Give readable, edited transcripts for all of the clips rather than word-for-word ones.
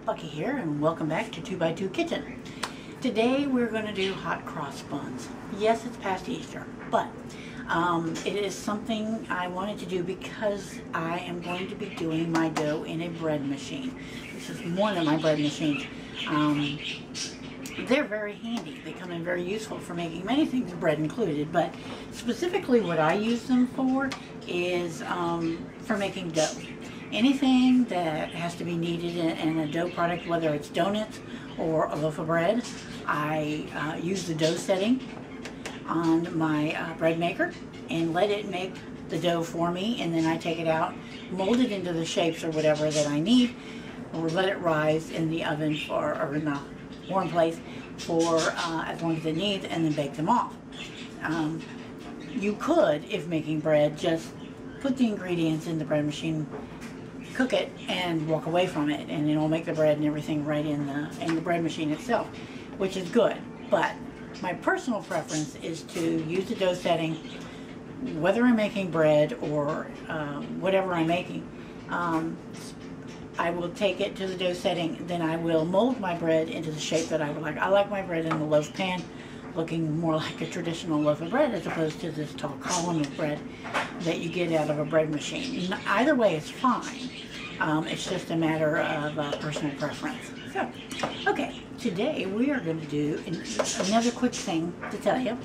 Bucky here, and welcome back to 2x2 Kitchen. Today we're going to do hot cross buns. Yes, it's past Easter, but it is something I wanted to do because I am going to be doing my dough in a bread machine. This is one of my bread machines. They're very handy. They come in very useful for making many things, bread included, but specifically what I use them for is for making dough. Anything that has to be kneaded in a dough product, whether it's donuts or a loaf of bread, I use the dough setting on my bread maker and let it make the dough for me, and then I take it out, mold it into the shapes or whatever that I need, or let it rise in the oven or in the warm place for as long as it needs, and then bake them off. You could, if making bread, just put the ingredients in the bread machine, cook it, and walk away from it, and it'll make the bread and everything right in the bread machine itself, which is good. But my personal preference is to use the dough setting, whether I'm making bread or whatever I'm making. I will take it to the dough setting, then I will mold my bread into the shape that I would like. I like my bread in the loaf pan, looking more like a traditional loaf of bread as opposed to this tall column of bread that you get out of a bread machine. Either way is fine. It's just a matter of personal preference. So, okay, today we are going to do another quick thing to tell you.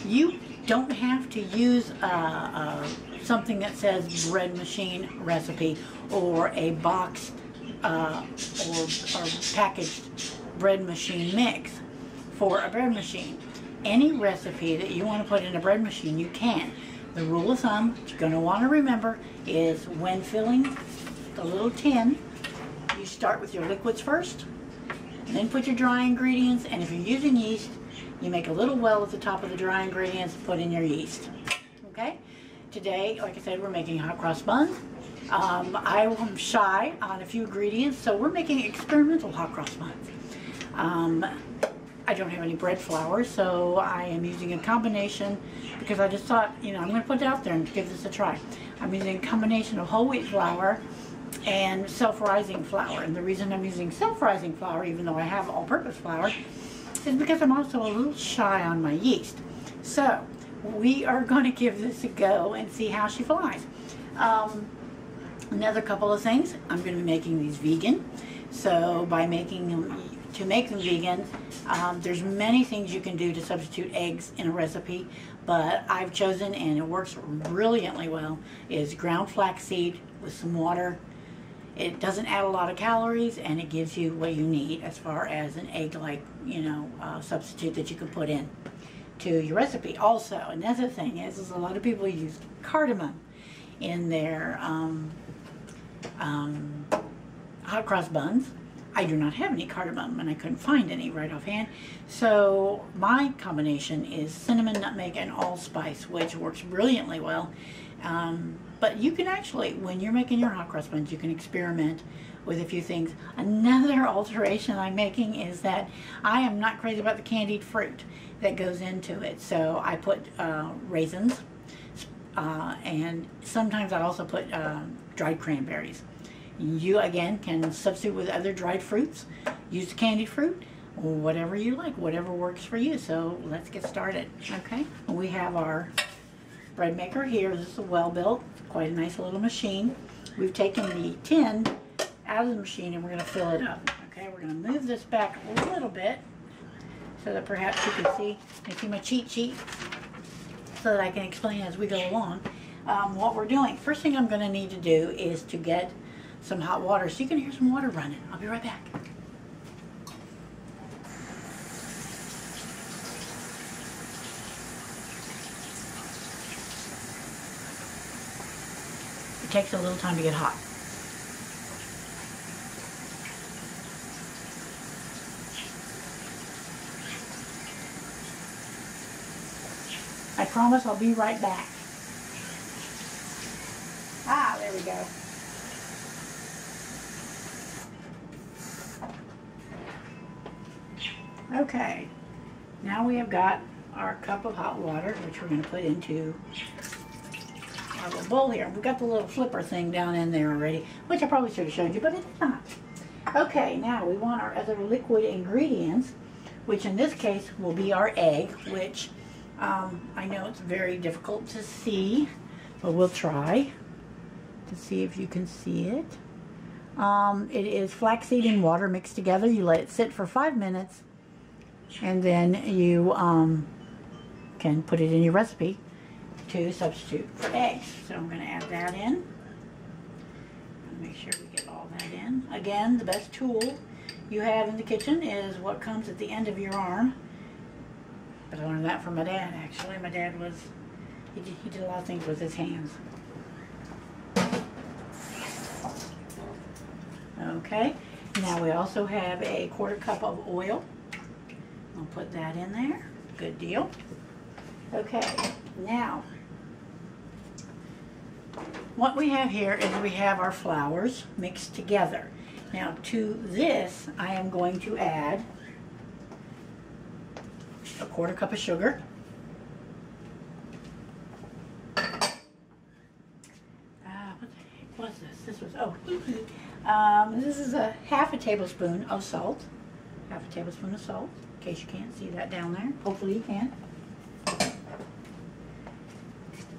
You don't have to use something that says bread machine recipe or a boxed or packaged bread machine mix for a bread machine. Any recipe that you want to put in a bread machine, you can. The rule of thumb that you're going to want to remember is when filling the little tin, you start with your liquids first, then put your dry ingredients, and if you're using yeast, you make a little well at the top of the dry ingredients, put in your yeast. Okay? Today, like I said, we're making hot cross buns. I am shy on a few ingredients, so we're making experimental hot cross buns. I don't have any bread flour, so I am using a combination because I just thought, you know, I'm going to put it out there and give this a try. I'm using a combination of whole wheat flour and self-rising flour. And the reason I'm using self-rising flour, even though I have all-purpose flour, is because I'm also a little shy on my yeast. So we are going to give this a go and see how she flies. Another couple of things, I'm going to be making these vegan. So by making them, to make them vegan, there's many things you can do to substitute eggs in a recipe, but I've chosen, and it works brilliantly well, is ground flaxseed with some water. It doesn't add a lot of calories, and it gives you what you need as far as an egg-like, you know, substitute that you can put in to your recipe. Also, another thing is a lot of people use cardamom in their hot cross buns. I do not have any cardamom, and I couldn't find any right offhand. So my combination is cinnamon, nutmeg, and allspice, which works brilliantly well. But you can actually, when you're making your hot cross buns, you can experiment with a few things. Another alteration I'm making is that I am not crazy about the candied fruit that goes into it. So I put raisins, and sometimes I also put dried cranberries. You, again, can substitute with other dried fruits, use the candied fruit, whatever you like, whatever works for you. So let's get started, okay? We have our bread maker here. This is a well-built, quite a nice little machine. We've taken the tin out of the machine and we're going to fill it up, okay? We're going to move this back a little bit so that perhaps you can see, my cheat sheet so that I can explain as we go along what we're doing. First thing I'm going to need to do is to get some hot water, so you can hear some water running. I'll be right back. It takes a little time to get hot. I promise I'll be right back. Ah, there we go. Okay, now we have got our cup of hot water, which we're going to put into our little bowl here. We've got the little flipper thing down in there already, which I probably should have showed you, but it's not. Okay, now we want our other liquid ingredients, which in this case will be our egg, which I know it's very difficult to see, but we'll try to see if you can see it. It is flaxseed and water mixed together. You let it sit for 5 minutes, and then you can put it in your recipe to substitute for eggs. So I'm going to add that in. Make sure we get all that in. Again, the best tool you have in the kitchen is what comes at the end of your arm. But I learned that from my dad, actually. My dad he did a lot of things with his hands. Okay, now we also have a 1/4 cup of oil. I'll put that in there. Good deal. Okay, now what we have here is we have our flours mixed together. Now to this I am going to add a 1/4 cup of sugar. What the heck was this? This was, this is a 1/2 tablespoon of salt. 1/2 tablespoon of salt, in case you can't see that down there. Hopefully you can.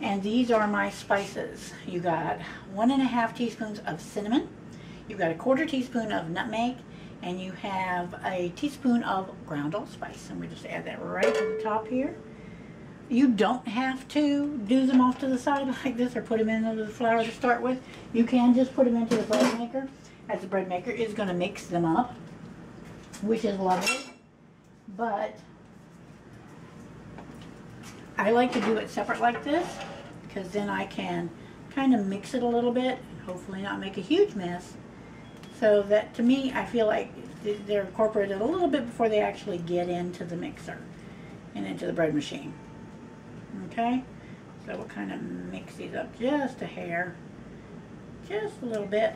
And these are my spices. You got 1½ teaspoons of cinnamon. You've got a 1/4 teaspoon of nutmeg, and you have a teaspoon of ground allspice. And we just add that right to the top here. You don't have to do them off to the side like this or put them into the flour to start with. You can just put them into the bread maker, as the bread maker is going to mix them up, which is lovely. But I like to do it separate like this, because then I can kind of mix it a little bit, hopefully not make a huge mess, so that, to me, I feel like they're incorporated a little bit before they actually get into the mixer and into the bread machine. Okay, so we'll kind of mix these up just a hair, just a little bit.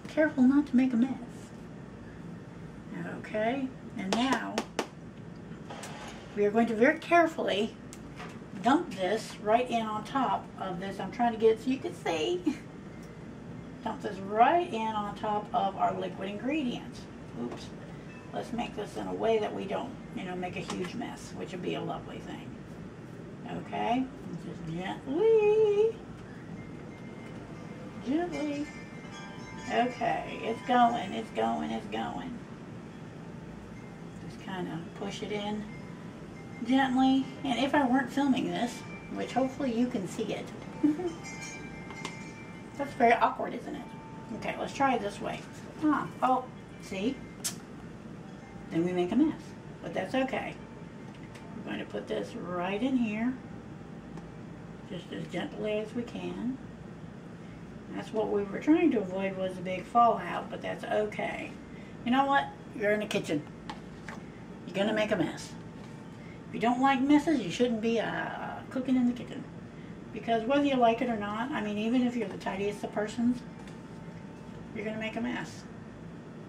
Careful not to make a mess. Okay, and now we are going to very carefully dump this right in on top of this. I'm trying to get it so you can see. Dump this right in on top of our liquid ingredients. Oops. Let's make this in a way that we don't, make a huge mess, which would be a lovely thing. Okay, just gently. Okay, it's going, it's going, it's going. Just kind of push it in gently. And if I weren't filming this, which hopefully you can see it. That's very awkward, isn't it? Okay, let's try it this way. Oh, see? Then we make a mess, but that's okay. We're going to put this right in here, just as gently as we can. That's what we were trying to avoid, was a big fallout, but that's okay. You know what? You're in the kitchen. You're going to make a mess. If you don't like messes, you shouldn't be cooking in the kitchen. Because whether you like it or not, I mean, even if you're the tidiest of persons, you're going to make a mess.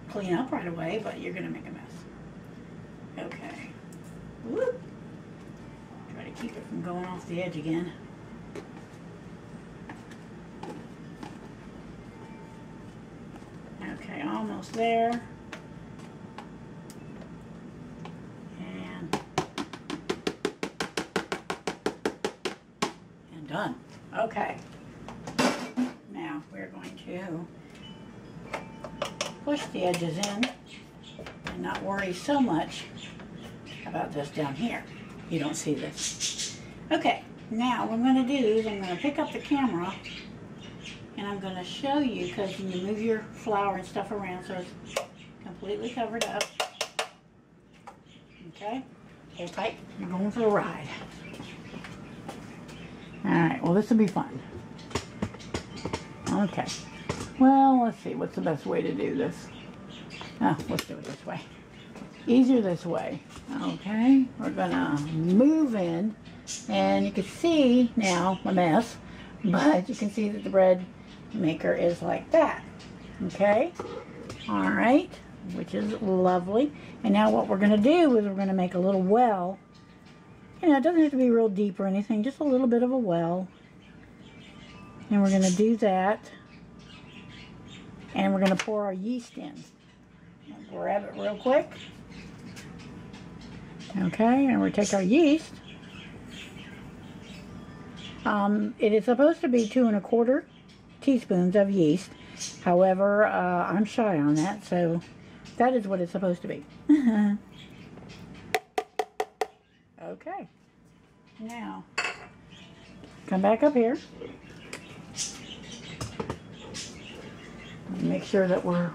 Clean up right away, but you're going to make a mess. Okay. Whoop. Try to keep it from going off the edge again. Okay, almost there. And done. Okay. Now we're going to push the edges in and not worry so much about this down here. You don't see this. Okay, now what I'm going to do is I'm going to pick up the camera and I'm going to show you, because you move your flour and stuff around so it's completely covered up. Okay, hold tight. You're going for a ride. Alright, well, this will be fun. Okay. Well, let's see. What's the best way to do this? Let's do it this way. Easier this way. Okay. We're going to move in. And you can see now my mess. But you can see that the bread maker is like that. Okay. Alright. Which is lovely. And now what we're going to do is we're going to make a little well. It doesn't have to be real deep or anything, just a little bit of a well. And we're going to do that And we're going to pour our yeast in. Grab it real quick. Okay, and we'll take our yeast. It is supposed to be 2 1/4 teaspoons of yeast. However, I'm shy on that, so that is what it's supposed to be. Okay. Now, come back up here. Make sure that we're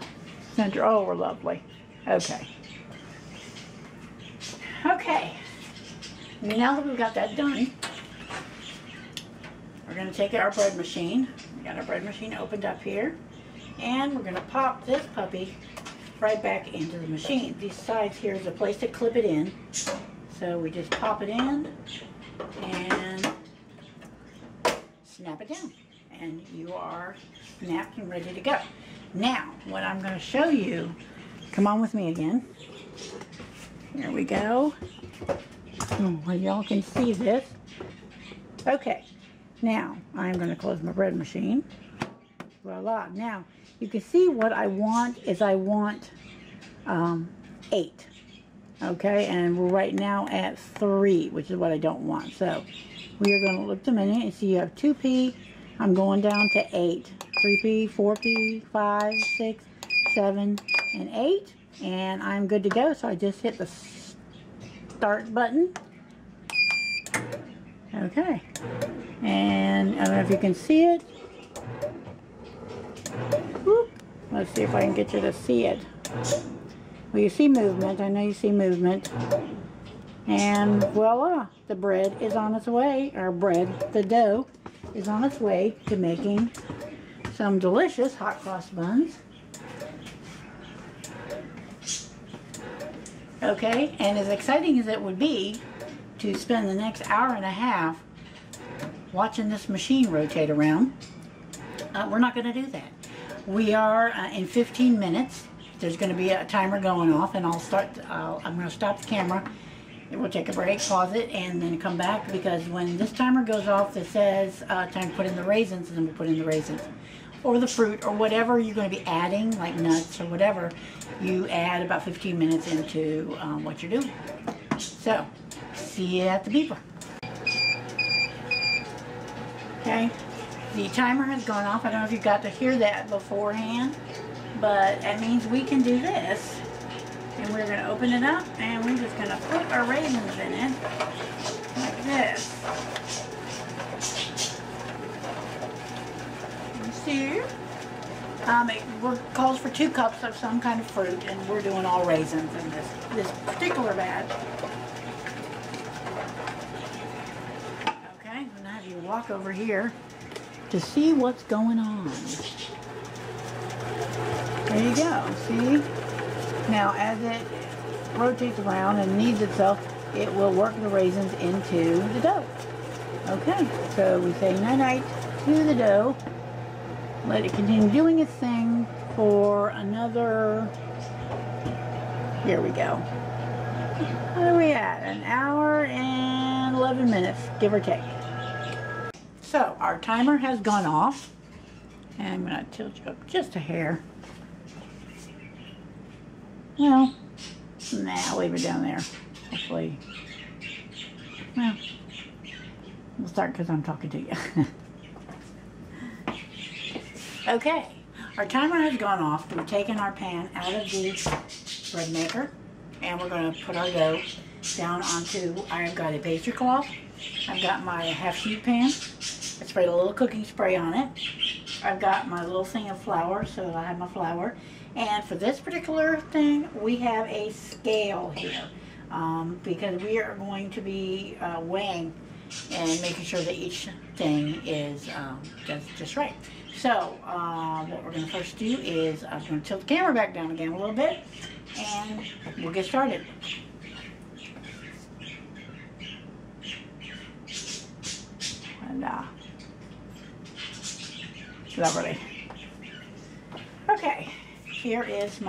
center. Oh, we're lovely. Okay. Okay. Now that we've got that done, we're going to take our bread machine. We got our bread machine opened up here, and we're going to pop this puppy right back into the machine. These sides here is a place to clip it in. So we just pop it in and snap it down, and you are snapped and ready to go. Now, what I'm going to show you, come on with me again. Here we go. Well, y'all can see this. Okay, now I'm going to close my bread machine. Voila. Now, you can see what I want is I want 8. Okay, and we're right now at 3, which is what I don't want. So we are going to look a minute and see you have 2p. I'm going down to 8. 3p, 4p, 5, 6, 7, and 8. And I'm good to go. So I just hit the start button. Okay. And I don't know if you can see it. Whoop. Let's see if I can get you to see it. Well, you see movement. I know you see movement. And voila, the bread is on its way. Our bread, the dough, is on its way to making some delicious hot cross buns. Okay, and as exciting as it would be to spend the next hour and a half watching this machine rotate around, we're not going to do that. We are in 15 minutes. There's going to be a timer going off, and I'm going to stop the camera. We'll take a break, pause it, and then come back, because when this timer goes off, it says time to put in the raisins, and then we'll put in the raisins. Or the fruit, or whatever you're going to be adding, like nuts or whatever, you add about 15 minutes into what you're doing. So, see you at the beeper. Okay, the timer has gone off. I don't know if you got to hear that beforehand, but that means we can do this. And we're going to open it up, and we're just going to put our raisins in it, like this. You see? It calls for 2 cups of some kind of fruit, and we're doing all raisins in this particular batch. Okay, I'm going to have you walk over here to see what's going on. There you go, see? Now, as it rotates around and kneads itself, it will work the raisins into the dough. Okay, so we say night-night to the dough. Let it continue doing its thing for another, here we go. What are we at? An hour and 11 minutes, give or take. So, our timer has gone off. And I'm going to tilt you up just a hair. Well, nah, leave it down there. Hopefully, well, we'll start because I'm talking to you. Okay, our timer has gone off. We've taken our pan out of the bread maker, and we're going to put our dough down onto, I've got a pastry cloth. I've got my half sheet pan. I sprayed a little cooking spray on it. I've got my little thing of flour, so I have my flour. And for this particular thing, we have a scale here, because we are going to be weighing and making sure that each thing is just right. So what we're going to first do is I'm going to tilt the camera back down again a little bit, and we'll get started. Voila. Lovely. Okay. Here's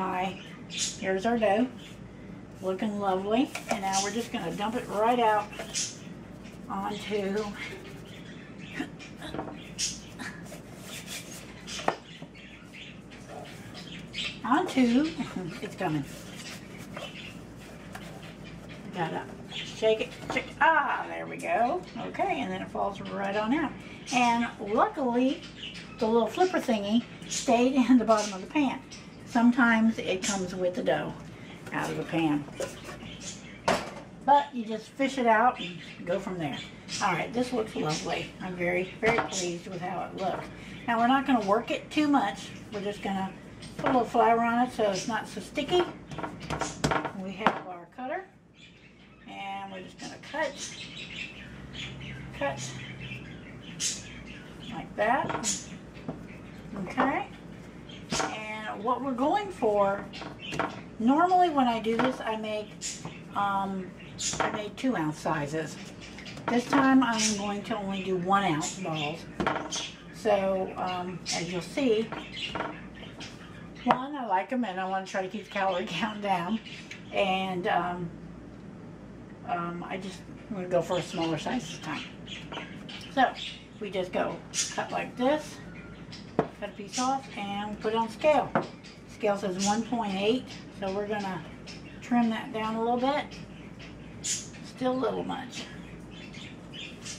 our dough, looking lovely, and now we're just going to dump it right out onto onto, it's coming. Gotta shake it, there we go. Okay, and then it falls right on out. And luckily, the little flipper thingy stayed in the bottom of the pan. Sometimes it comes with the dough out of the pan. But you just fish it out and go from there. All right, this looks lovely. I'm very, very pleased with how it looks. Now we're not gonna work it too much. We're just gonna put a little flour on it so it's not so sticky. We have our cutter. And we're just going to cut like that. Okay. And what we're going for, normally when I do this, I make 2-ounce sizes. This time I'm going to only do 1-ounce balls. So as you'll see, one, I like them and I want to try to keep the calorie count down. And I'm going to go for a smaller size this time. So we just go cut like this, cut a piece off, and put it on scale. Scale says 1.8, so we're going to trim that down a little bit. Still a little much.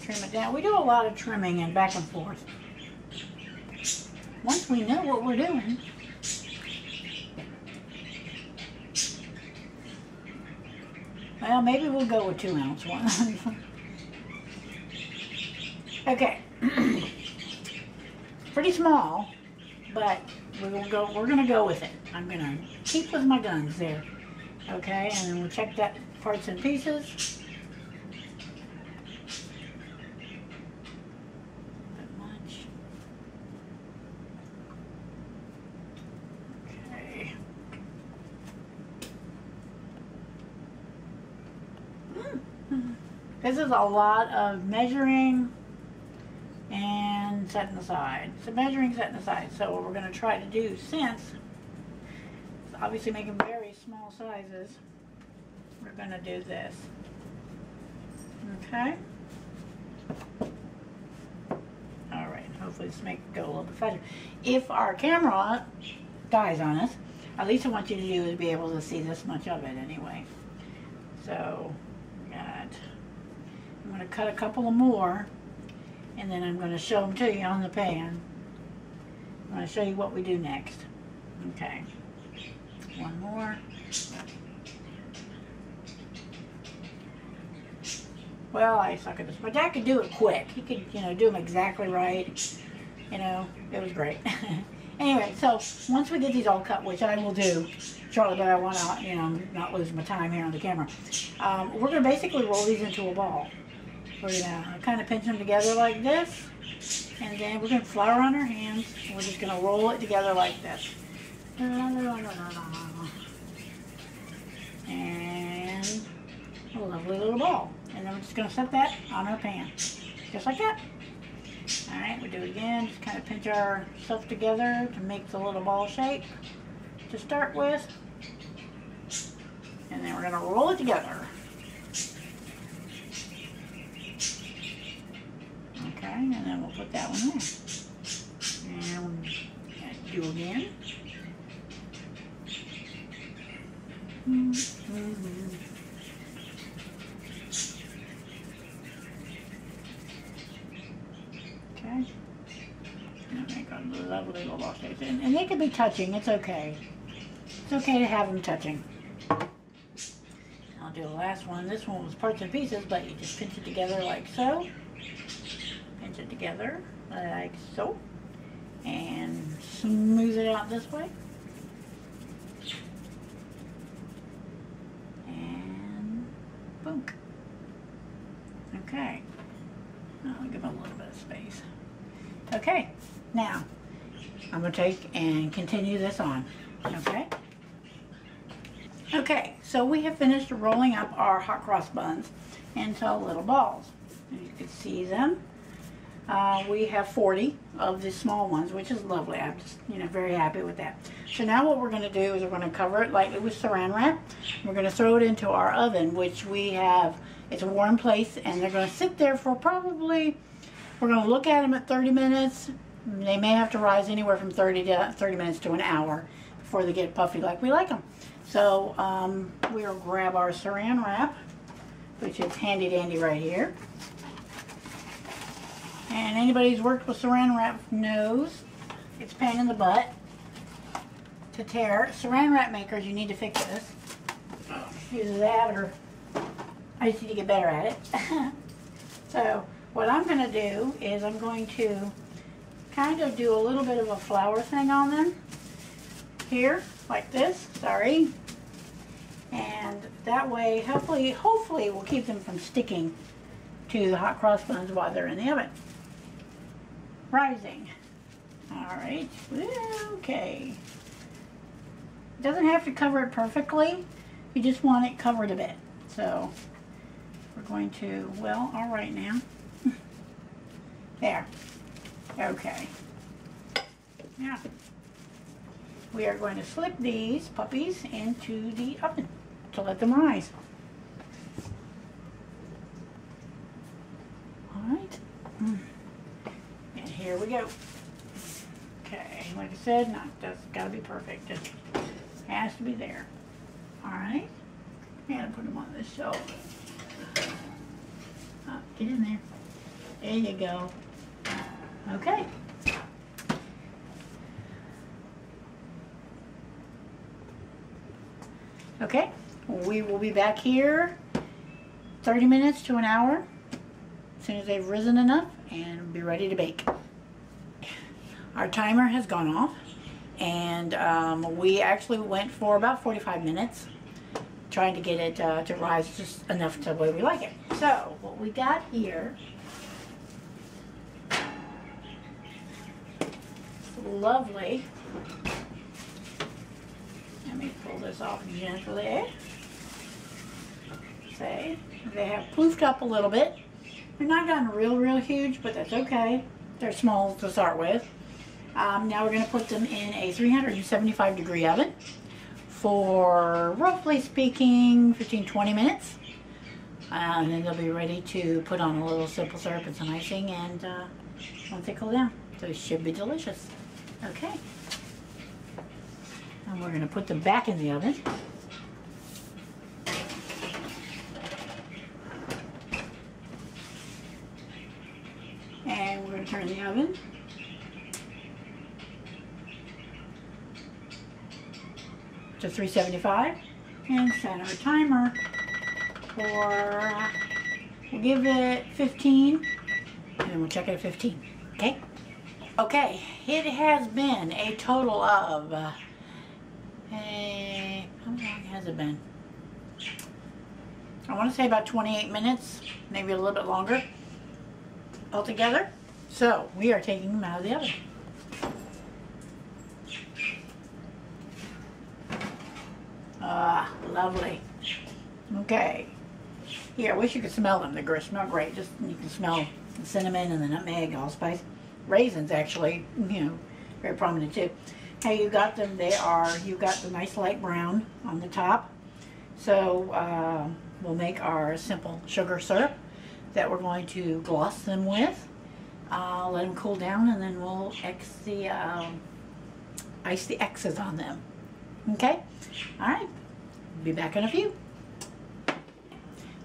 Trim it down. We do a lot of trimming and back and forth. Once we know what we're doing, well, maybe we'll go with 2-ounce one. Okay. Pretty small, but we're gonna go with it. I'm gonna keep with my guns there. Okay, and then we'll check that parts and pieces. Not much. Okay. This is a lot of measuring and setting aside. So measuring, setting aside. So what we're going to try to do, since it's obviously making very small sizes, we're going to do this. Okay. All right. Hopefully this make it go a little bit faster. If our camera dies on us, at least I want you to do is be able to see this much of it anyway. So I'm going to cut a couple of more, and then I'm going to show them to you on the pan. I'm going to show you what we do next. Okay, one more. Well, I suck at this. My dad could do it quick. He could, do them exactly right. It was great. Anyway, so once we get these all cut, which I will do, Charlie, but I want to, not lose my time here on the camera. We're going to basically roll these into a ball. We're going to kind of pinch them together like this, and then we're going to flour on our hands, and we're just going to roll it together like this. And a lovely little ball. And then we're just going to set that on our pan, just like that. All right, we do it again. Just kind of pinch our stuff together to make the little ball shape to start with. And then we're going to roll it together. Okay, and then we'll put that one there. And do again. Okay. And make a lovely little ball shapes. And they can be touching, it's okay. It's okay to have them touching. I'll do the last one. This one was parts and pieces, but you just pinch it together like so. Pinch it together like so. And smooth it out this way. And boom. Okay. I'll give it a little bit of space. Okay. Now, I'm going to take and continue this on. Okay. Okay, so we have finished rolling up our hot cross buns into little balls. As you can see them. We have 40 of the small ones, which is lovely. I'm just, very happy with that. So now what we're going to do is we're going to cover it lightly with saran wrap. We're going to throw it into our oven, which we have, it's a warm place, and they're going to sit there for probably, we're going to look at them at 30 minutes. They may have to rise anywhere from 30 minutes to an hour before they get puffy like we like them. So we'll grab our saran wrap, which is handy dandy right here. And anybody who's worked with saran wrap knows it's a pain in the butt to tear. Saran wrap makers, you need to fix this. Either that or I just need to get better at it. So what I'm going to do is I'm going to kind of do a little bit of a flour thing on them here, like this, sorry. And that way, hopefully we'll keep them from sticking to the hot cross buns while they're in the oven. Rising. Alright, okay. It doesn't have to cover it perfectly, you just want it covered a bit. So, we're going to, well, alright now. There. Okay. Now, we are going to slip these puppies into the oven to let them rise. Alright. And here we go. Okay, like I said, that's got to be perfect. It has to be there. Alright. And put them on this shelf. Get in there. There you go. Okay. Okay, we will be back here 30 minutes to an hour as soon as they've risen enough and be ready to bake. Our timer has gone off, and we actually went for about 45 minutes trying to get it to rise just enough to the way we like it. So what we got here, lovely. Let me pull this off gently. See, they have poofed up a little bit. They're not gotten real huge, but that's okay. They're small to start with. Now we're going to put them in a 375-degree oven for, roughly speaking, 15-20 minutes. And then they'll be ready to put on a little simple syrup and some icing, and once they cool down. So it should be delicious. Okay. And we're going to put them back in the oven. And we're going to turn the oven to 375 and set our timer for, we'll give it 15, and then we'll check it at 15. Okay? Okay, it has been a total of, how long has it been? I want to say about 28 minutes, maybe a little bit longer altogether. So, we are taking them out of the oven. Lovely. Okay. Here, I wish you could smell them. They smell great. Just, you can smell the cinnamon and the nutmeg, allspice. Raisins, actually, you know, very prominent too. How you got them, you got the nice light brown on the top. So, we'll make our simple sugar syrup that we're going to gloss them with. Let them cool down, and then we'll ice the X's on them. Okay? Alright. Be back in a few.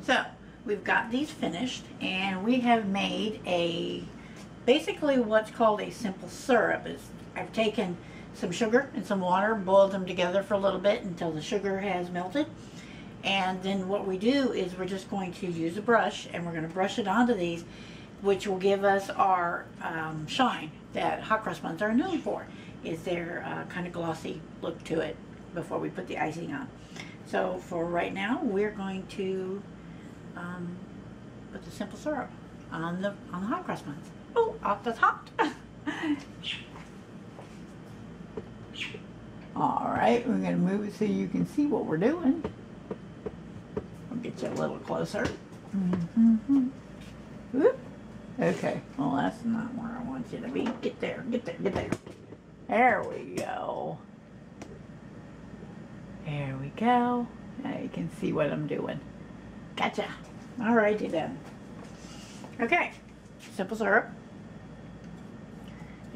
So, we've got these finished, and we have made basically what's called a simple syrup. I've taken some sugar and some water, boiled them together for a little bit until the sugar has melted. And then what we do is we're just going to use a brush, and we're going to brush it onto these, which will give us our shine that hot cross buns are known for, is their kind of glossy look to it before we put the icing on. So for right now, we're going to put the simple syrup on the hot cross buns. Oh, that's hot. All right, we're going to move it so you can see what we're doing. I'll get you a little closer. Whoop. Okay, well, that's not where I want you to be. Get there, get there, get there. There we go. There we go. Now you can see what I'm doing. Gotcha. Alrighty then. Okay, simple syrup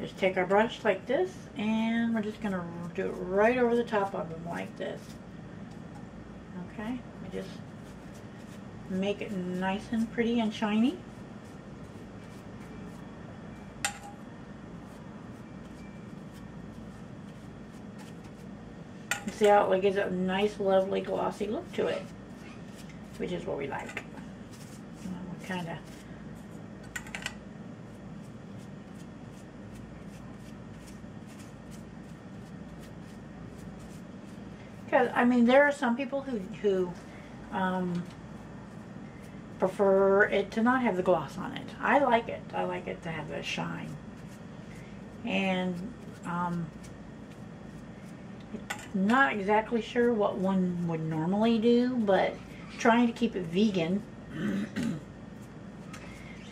Just take our brush like this, and we're just going to do it right over the top of them like this. Okay, we just make it nice and pretty and shiny. See how it gives a nice, lovely, glossy look to it, which is what we like. We kind of because I mean there are some people who prefer it to not have the gloss on it. I like it. I like it to have the shine. And not exactly sure what one would normally do, but trying to keep it vegan,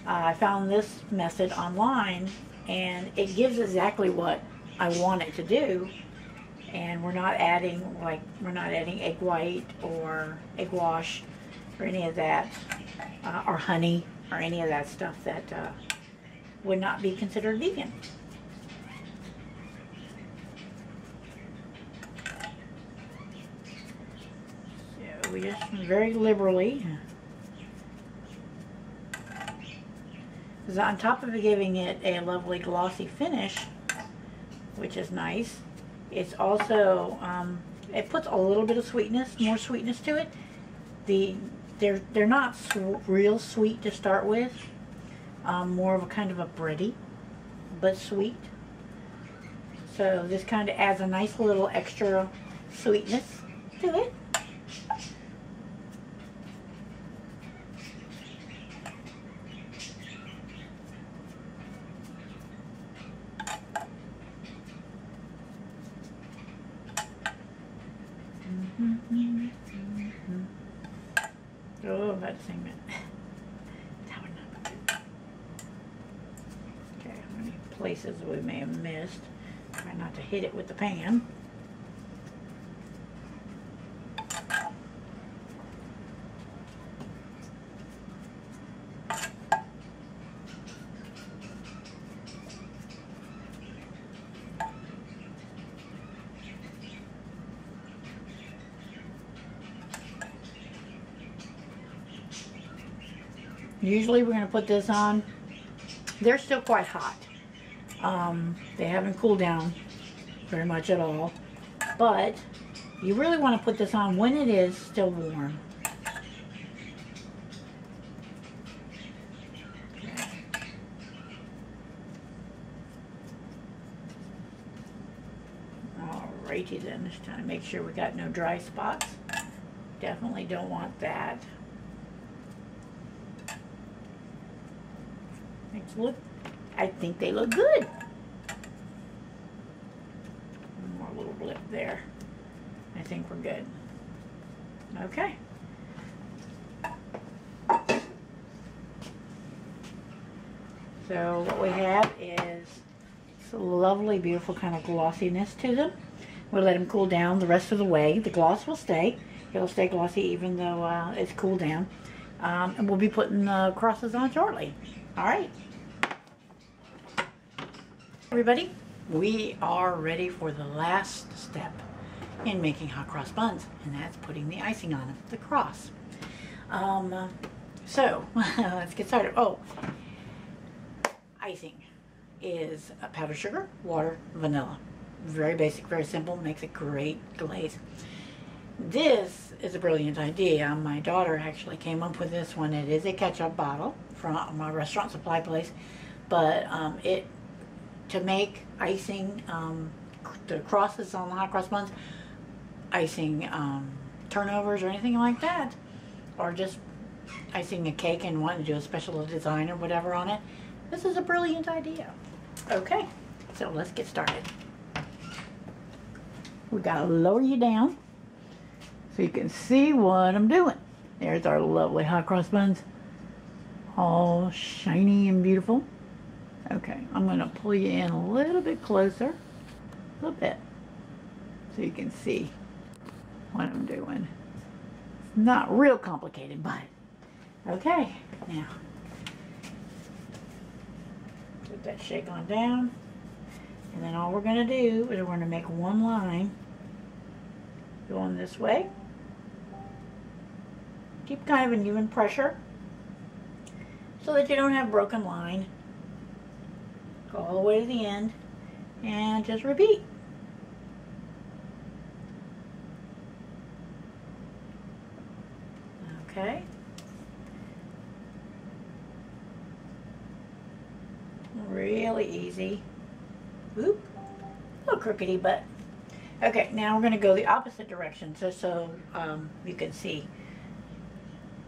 I found this method online, and it gives exactly what I want it to do. And we're not adding egg white or egg wash or any of that, or honey or any of that stuff that would not be considered vegan. So we just very liberally, because on top of giving it a lovely glossy finish, which is nice, it's also it puts a little bit of sweetness, more sweetness to it. They're not real sweet to start with, more of a kind of a bready, but sweet. So this kind of adds a nice little extra sweetness to it. Oh, about the same minute. That would not be good. Okay, how many places we may have missed. Try not to hit it with the pan. Usually we're going to put this on. They're still quite hot. They haven't cooled down very much at all. But you really want to put this on when it is still warm. Okay. Alrighty then, just trying to make sure we got no dry spots. Definitely don't want that. Look, I think they look good. One more little blip there. I think we're good. Okay. So what we have is a lovely, beautiful kind of glossiness to them. We'll let them cool down the rest of the way. The gloss will stay. It'll stay glossy even though it's cooled down. And we'll be putting the crosses on shortly. All right. Everybody, we are ready for the last step in making hot cross buns, and that's putting the icing on them, the cross. So let's get started. Oh, icing is powdered sugar, water, vanilla. Very basic, very simple, makes a great glaze. This is a brilliant idea. My daughter actually came up with this one. It is a ketchup bottle from my restaurant supply place, but to make icing, the crosses on the hot cross buns, icing turnovers or anything like that, or just icing a cake and wanting to do a special design or whatever on it, this is a brilliant idea. Okay, so let's get started. We gotta lower you down so you can see what I'm doing. There's our lovely hot cross buns, all shiny and beautiful. Okay, I'm going to pull you in a little bit closer, a little bit, so you can see what I'm doing. It's not real complicated, but okay. Now, put that shake on down. And then all we're going to do is we're going to make one line going this way. Keep kind of an even pressure so that you don't have broken line. Go all the way to the end and just repeat. Okay. Really easy. Whoop. A little crookedy, but okay. Now we're going to go the opposite direction, so you can see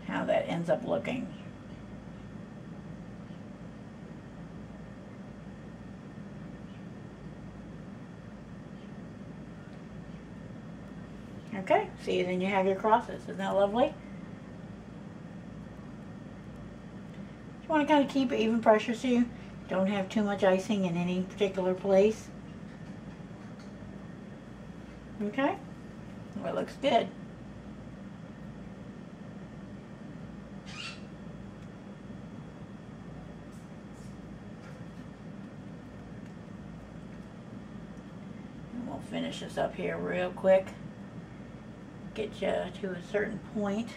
how that ends up looking. Okay, see, then you have your crosses. Isn't that lovely? You want to kind of keep even pressure so you don't have too much icing in any particular place. Okay, well, it looks good. And we'll finish this up here real quick. Get you to a certain point.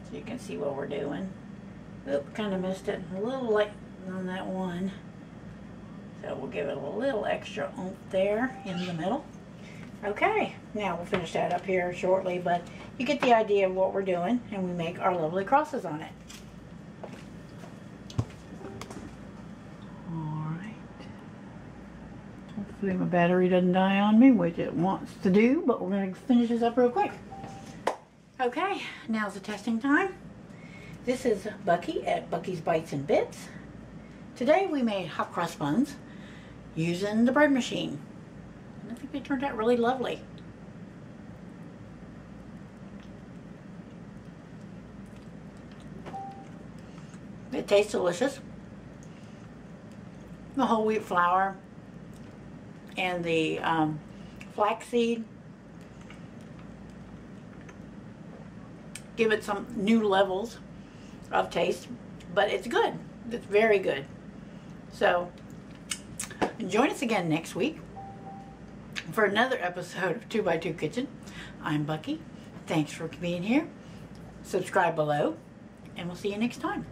So you can see what we're doing. Oop, kind of missed it a little light on that one. So we'll give it a little extra oomph there in the middle. Okay, now we'll finish that up here shortly, but you get the idea of what we're doing, and we make our lovely crosses on it. Hopefully my battery doesn't die on me, which it wants to do, but we're going to finish this up real quick. Okay, now's the testing time. This is Bucky at Bucky's Bites and Bits. Today we made hot cross buns using the bread machine. I think they turned out really lovely. It tastes delicious. The whole wheat flour and the flaxseed give it some new levels of taste, but it's good. It's very good. So join us again next week for another episode of 2x2 Kitchen. I'm Bucky. Thanks for being here. Subscribe below, and we'll see you next time.